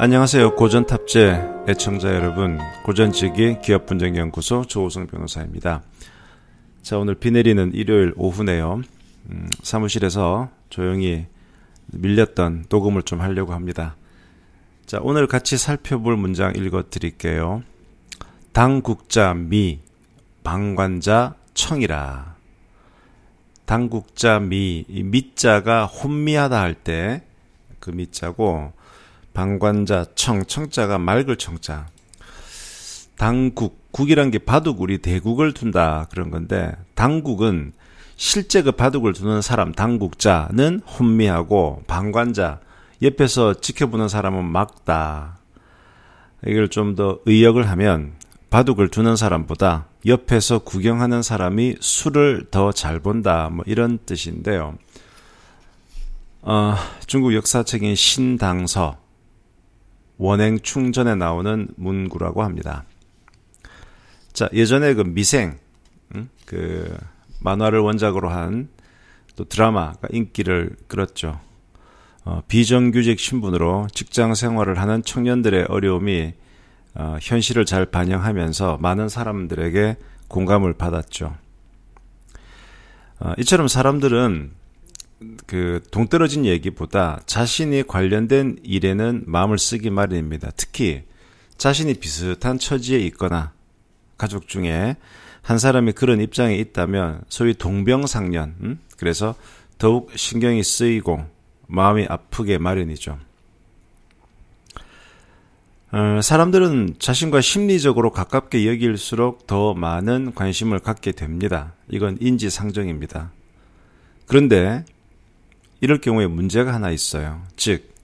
안녕하세요. 고전탑재 애청자 여러분, 고전지기 기업분쟁연구소 조우성 변호사입니다. 자, 오늘 비 내리는 일요일 오후네요. 사무실에서 조용히 밀렸던 녹음을 좀 하려고 합니다. 자, 오늘 같이 살펴볼 문장 읽어드릴게요. 당국자 미, 방관자 청이라. 당국자 미, 이 미자가 혼미하다 할 때 그 미자고, 방관자 청, 청자가 맑을 청자. 당국, 국이란 게 바둑, 우리 대국을 둔다 그런 건데, 당국은 실제 그 바둑을 두는 사람, 당국자는 혼미하고, 방관자, 옆에서 지켜보는 사람은 막다. 이걸 좀 더 의역을 하면, 바둑을 두는 사람보다 옆에서 구경하는 사람이 수를 더 잘 본다, 뭐 이런 뜻인데요. 중국 역사책인 신당서 원행충전에 나오는 문구라고 합니다. 자, 예전에 그 미생, 그 만화를 원작으로 한 또 드라마가 인기를 끌었죠. 비정규직 신분으로 직장 생활을 하는 청년들의 어려움이 현실을 잘 반영하면서 많은 사람들에게 공감을 받았죠. 이처럼 사람들은 그 동떨어진 얘기보다 자신이 관련된 일에는 마음을 쓰기 마련입니다. 특히 자신이 비슷한 처지에 있거나 가족 중에 한 사람이 그런 입장에 있다면 소위 동병상련, 그래서 더욱 신경이 쓰이고 마음이 아프게 마련이죠. 사람들은 자신과 심리적으로 가깝게 여길수록 더 많은 관심을 갖게 됩니다. 이건 인지상정입니다. 그런데 이럴 경우에 문제가 하나 있어요. 즉,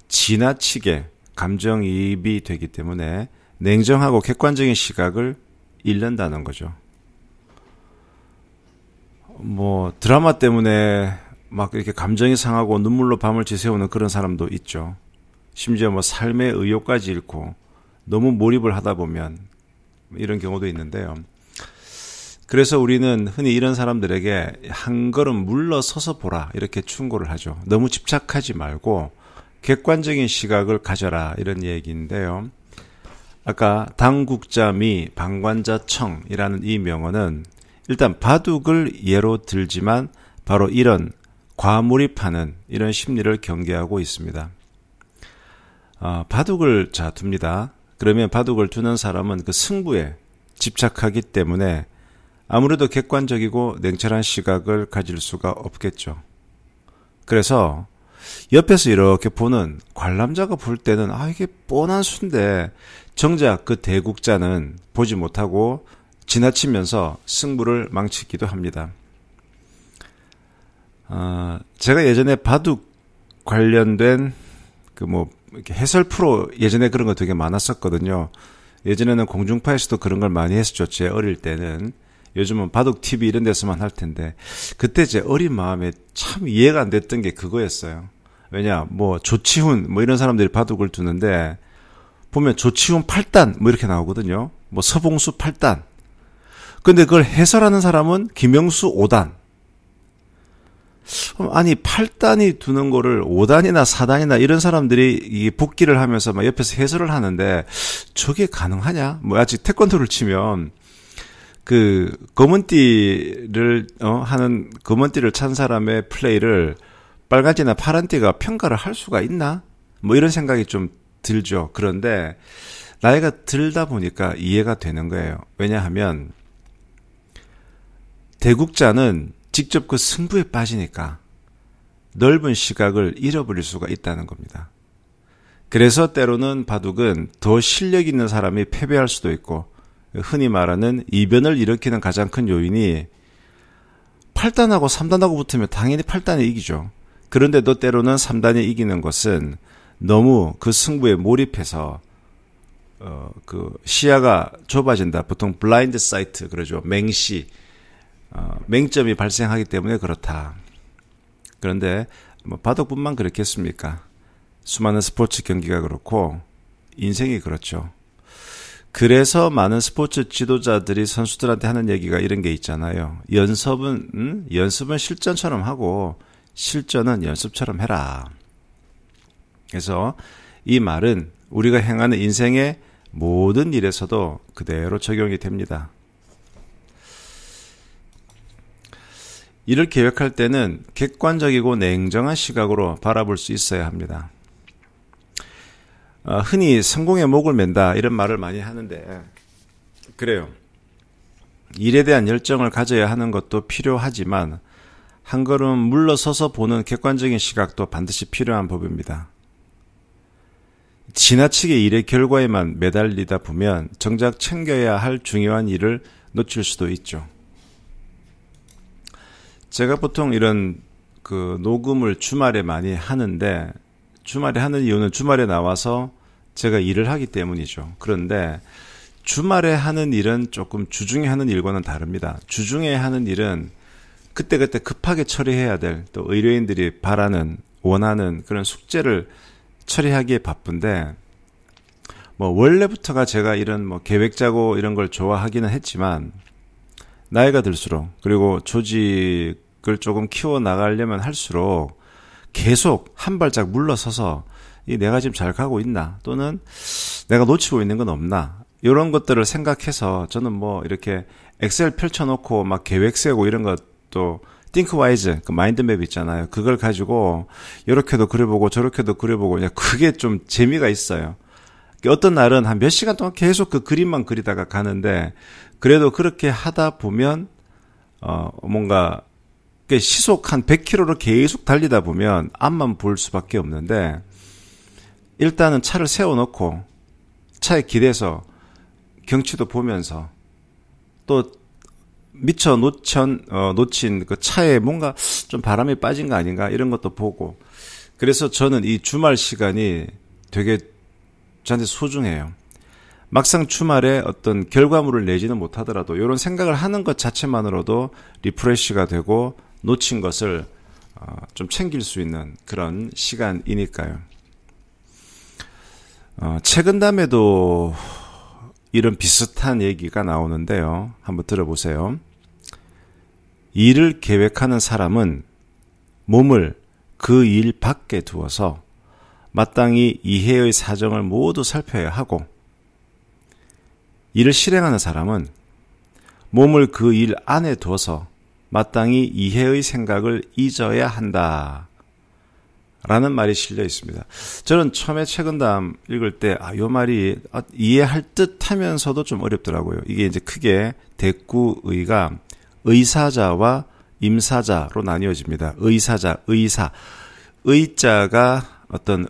지나치게 감정이입이 되기 때문에 냉정하고 객관적인 시각을 잃는다는 거죠. 뭐 드라마 때문에 막 이렇게 감정이 상하고 눈물로 밤을 지새우는 그런 사람도 있죠. 심지어 뭐 삶의 의욕까지 잃고 너무 몰입을 하다 보면 이런 경우도 있는데요. 그래서 우리는 흔히 이런 사람들에게 한 걸음 물러서서 보라 이렇게 충고를 하죠. 너무 집착하지 말고 객관적인 시각을 가져라 이런 얘기인데요. 아까 당국자 미, 방관자 청이라는 이 명언은 일단 바둑을 예로 들지만 바로 이런 과몰입하는 이런 심리를 경계하고 있습니다. 바둑을 둡니다. 그러면 바둑을 두는 사람은 그 승부에 집착하기 때문에 아무래도 객관적이고 냉철한 시각을 가질 수가 없겠죠. 그래서 옆에서 이렇게 보는 관람자가 볼 때는 이게 뻔한 수인데 정작 그 대국자는 보지 못하고 지나치면서 승부를 망치기도 합니다. 제가 예전에 바둑 관련된 이렇게 해설 프로 예전에 그런 거 되게 많았었거든요. 예전에는 공중파에서도 그런 걸 많이 했었죠. 제 어릴 때는. 요즘은 바둑 TV 이런 데서만 할 텐데 그때 제 어린 마음에 참 이해가 안 됐던 게 그거였어요. 왜냐, 조치훈 이런 사람들이 바둑을 두는데 보면 조치훈 8단 이렇게 나오거든요. 서봉수 8단. 근데 그걸 해설하는 사람은 김영수 5단. 아니 8단이 두는 거를 5단이나 4단이나 이런 사람들이 이 복기를 하면서 막 옆에서 해설을 하는데 저게 가능하냐? 아직 태권도를 치면 그 검은띠를 하는 검은띠를 찬 사람의 플레이를 빨간띠나 파란띠가 평가를 할 수가 있나? 이런 생각이 좀 들죠. 그런데 나이가 들다 보니까 이해가 되는 거예요. 왜냐하면 대국자는 직접 그 승부에 빠지니까 넓은 시각을 잃어버릴 수가 있다는 겁니다. 그래서 때로는 바둑은 더 실력 있는 사람이 패배할 수도 있고 흔히 말하는 이변을 일으키는 가장 큰 요인이 8단하고 3단하고 붙으면 당연히 8단이 이기죠. 그런데도 때로는 3단이 이기는 것은 너무 그 승부에 몰입해서 그 시야가 좁아진다. 보통 블라인드 사이트 그러죠. 맹시, 맹점이 발생하기 때문에 그렇다. 그런데 바둑뿐만 그렇겠습니까? 수많은 스포츠 경기가 그렇고 인생이 그렇죠. 그래서 많은 스포츠 지도자들이 선수들한테 하는 얘기가 이런 게 있잖아요. 연습은 실전처럼 하고 실전은 연습처럼 해라. 그래서 이 말은 우리가 행하는 인생의 모든 일에서도 그대로 적용이 됩니다. 일을 계획할 때는 객관적이고 냉정한 시각으로 바라볼 수 있어야 합니다. 흔히 성공의 목을 맨다 이런 말을 많이 하는데 그래요. 일에 대한 열정을 가져야 하는 것도 필요하지만 한 걸음 물러서서 보는 객관적인 시각도 반드시 필요한 법입니다. 지나치게 일의 결과에만 매달리다 보면 정작 챙겨야 할 중요한 일을 놓칠 수도 있죠. 제가 보통 이런 녹음을 주말에 많이 하는데 주말에 하는 이유는 주말에 나와서 제가 일을 하기 때문이죠. 그런데 주말에 하는 일은 조금 주중에 하는 일과는 다릅니다. 주중에 하는 일은 그때그때 급하게 처리해야 될 또 의뢰인들이 바라는 원하는 그런 숙제를 처리하기에 바쁜데 원래부터가 제가 이런 계획 짜고 이런 걸 좋아하기는 했지만 나이가 들수록 그리고 조직을 조금 키워 나가려면 할수록 계속 한 발짝 물러서서 내가 지금 잘 가고 있나 또는 내가 놓치고 있는 건 없나 이런 것들을 생각해서 저는 이렇게 엑셀 펼쳐놓고 막 계획 세우고 이런 것도 띵크와이즈 그 마인드맵 있잖아요. 그걸 가지고 이렇게도 그려보고 저렇게도 그려보고 그게 좀 재미가 있어요. 어떤 날은 한 몇 시간 동안 계속 그 그림만 그리다가 가는데 그래도 그렇게 하다 보면 뭔가 시속 한 100km로 계속 달리다 보면 앞만 볼 수밖에 없는데 일단은 차를 세워놓고 차에 기대서 경치도 보면서 또 미처 놓친 그 차에 뭔가 좀 바람이 빠진 거 아닌가 이런 것도 보고 그래서 저는 이 주말 시간이 되게 저한테 소중해요. 막상 주말에 어떤 결과물을 내지는 못하더라도 이런 생각을 하는 것 자체만으로도 리프레시가 되고 놓친 것을 좀 챙길 수 있는 그런 시간이니까요. 최근담에도 이런 비슷한 얘기가 나오는데요. 한번 들어보세요. 일을 계획하는 사람은 몸을 그 일 밖에 두어서 마땅히 이해의 사정을 모두 살펴야 하고 일을 실행하는 사람은 몸을 그 일 안에 두어서 마땅히 이해의 생각을 잊어야 한다. 라는 말이 실려 있습니다. 저는 처음에 최근담 읽을 때 이 말이 이해할 듯 하면서도 좀 어렵더라고요. 이게 이제 크게 대구의가 의사자와 임사자로 나뉘어집니다. 의사자, 의사. 의자가 어떤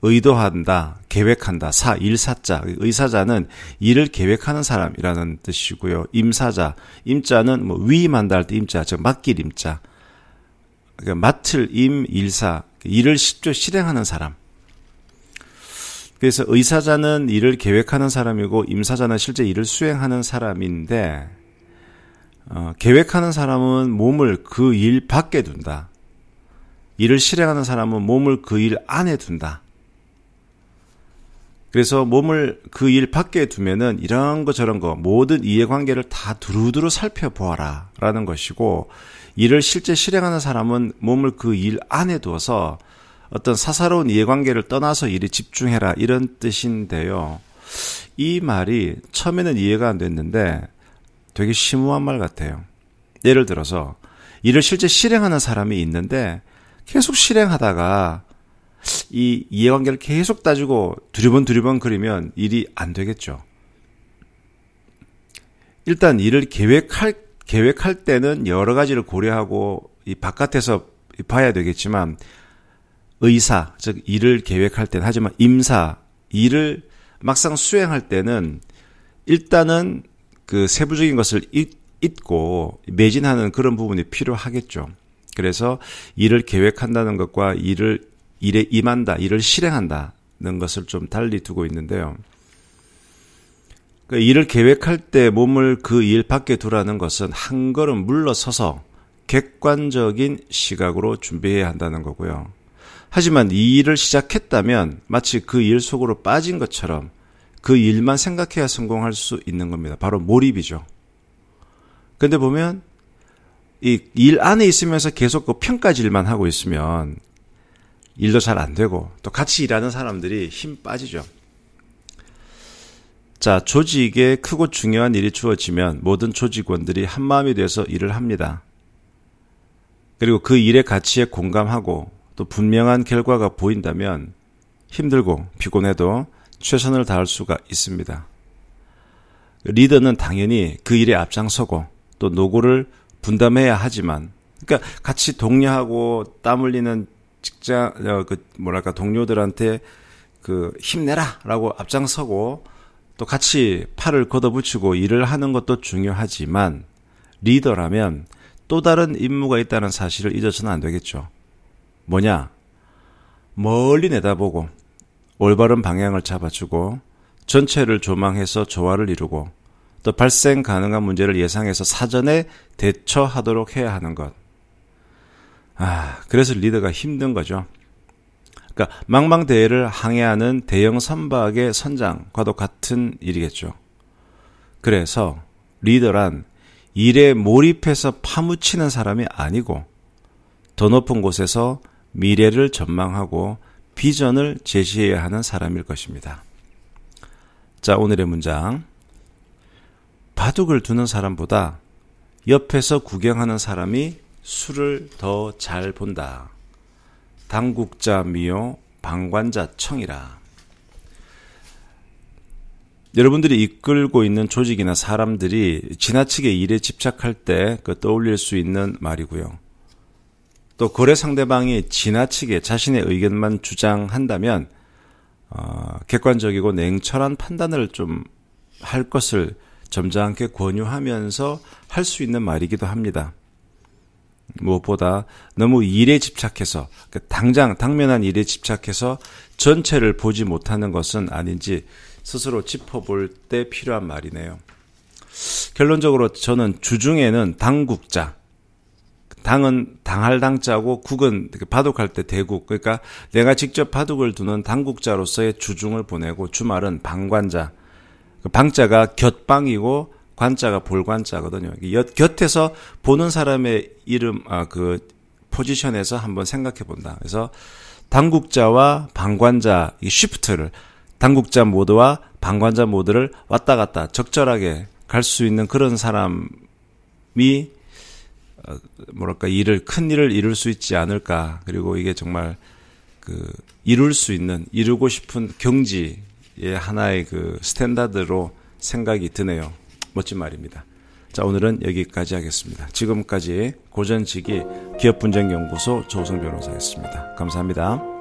의도한다, 계획한다, 일사자. 의사자는 일을 계획하는 사람이라는 뜻이고요. 임사자, 임자는 위임한다 할 때 임자, 즉 맡길 임자. 그러니까 맡을 일사, 일을 직접 실행하는 사람. 그래서 의사자는 일을 계획하는 사람이고 임사자는 실제 일을 수행하는 사람인데 계획하는 사람은 몸을 그 일 밖에 둔다. 일을 실행하는 사람은 몸을 그 일 안에 둔다. 그래서 몸을 그 일 밖에 두면은 이런 거 저런 거 모든 이해관계를 다 두루두루 살펴보아라 라는 것이고 일을 실제 실행하는 사람은 몸을 그 일 안에 두어서 어떤 사사로운 이해관계를 떠나서 일에 집중해라 이런 뜻인데요. 이 말이 처음에는 이해가 안 됐는데 되게 심오한 말 같아요. 예를 들어서 일을 실제 실행하는 사람이 있는데 계속 실행하다가 이 이해관계를 계속 따지고 두리번 그리면 일이 안 되겠죠. 일단 일을 계획할 때는 여러 가지를 고려하고 이 바깥에서 봐야 되겠지만 의사, 즉 일을 계획할 때는 하지만 임사, 일을 막상 수행할 때는 일단은 그 세부적인 것을 잊고 매진하는 그런 부분이 필요하겠죠. 그래서 일을 계획한다는 것과 일에 임한다, 일을 실행한다는 것을 좀 달리 두고 있는데요. 그러니까 일을 계획할 때 몸을 그 일 밖에 두라는 것은 한 걸음 물러서서 객관적인 시각으로 준비해야 한다는 거고요. 하지만 이 일을 시작했다면 마치 그 일 속으로 빠진 것처럼 그 일만 생각해야 성공할 수 있는 겁니다. 바로 몰입이죠. 그런데 보면 이 일 안에 있으면서 계속 그 평가질만 하고 있으면 일도 잘 안 되고 또 같이 일하는 사람들이 힘 빠지죠. 자, 조직에 크고 중요한 일이 주어지면 모든 조직원들이 한마음이 돼서 일을 합니다. 그리고 그 일의 가치에 공감하고 또 분명한 결과가 보인다면 힘들고 피곤해도 최선을 다할 수가 있습니다. 리더는 당연히 그 일에 앞장서고 또 노고를 분담해야 하지만, 그러니까 같이 독려하고 땀 흘리는 동료들한테 힘내라라고 앞장서고 또 같이 팔을 걷어붙이고 일을 하는 것도 중요하지만, 리더라면 또 다른 임무가 있다는 사실을 잊어서는 안 되겠죠. 뭐냐? 멀리 내다보고 올바른 방향을 잡아주고 전체를 조망해서 조화를 이루고 또 발생 가능한 문제를 예상해서 사전에 대처하도록 해야 하는 것. 그래서 리더가 힘든 거죠. 그러니까 망망대해를 항해하는 대형 선박의 선장과도 같은 일이겠죠. 그래서 리더란 일에 몰입해서 파묻히는 사람이 아니고 더 높은 곳에서 미래를 전망하고 비전을 제시해야 하는 사람일 것입니다. 자, 오늘의 문장. 바둑을 두는 사람보다 옆에서 구경하는 사람이 수를 더 잘 본다. 당국자 미요 방관자 청이라. 여러분들이 이끌고 있는 조직이나 사람들이 지나치게 일에 집착할 때 떠올릴 수 있는 말이고요. 또 거래 상대방이 지나치게 자신의 의견만 주장한다면 객관적이고 냉철한 판단을 좀 할 것을 점잖게 권유하면서 할 수 있는 말이기도 합니다. 무엇보다 너무 일에 집착해서 당면한 일에 집착해서 전체를 보지 못하는 것은 아닌지 스스로 짚어볼 때 필요한 말이네요. 결론적으로 저는 주중에는 당국자, 당은 당할 당자고 국은 바둑할 때 대국, 그러니까 내가 직접 바둑을 두는 당국자로서의 주중을 보내고 주말은 방관자, 방자가 곁방이고 관자가 볼관자거든요. 곁에서 보는 사람의 이름, 포지션에서 한번 생각해 본다. 그래서 당국자와 방관자, 이 쉬프트를, 당국자 모드와 방관자 모드를 왔다 갔다 적절하게 갈 수 있는 그런 사람이, 큰 일을 이룰 수 있지 않을까. 그리고 이게 정말, 이루고 싶은 경지의 하나의 스탠다드로 생각이 드네요. 멋진 말입니다. 자, 오늘은 여기까지 하겠습니다. 지금까지 고전지기 기업분쟁연구소 조우성 변호사였습니다. 감사합니다.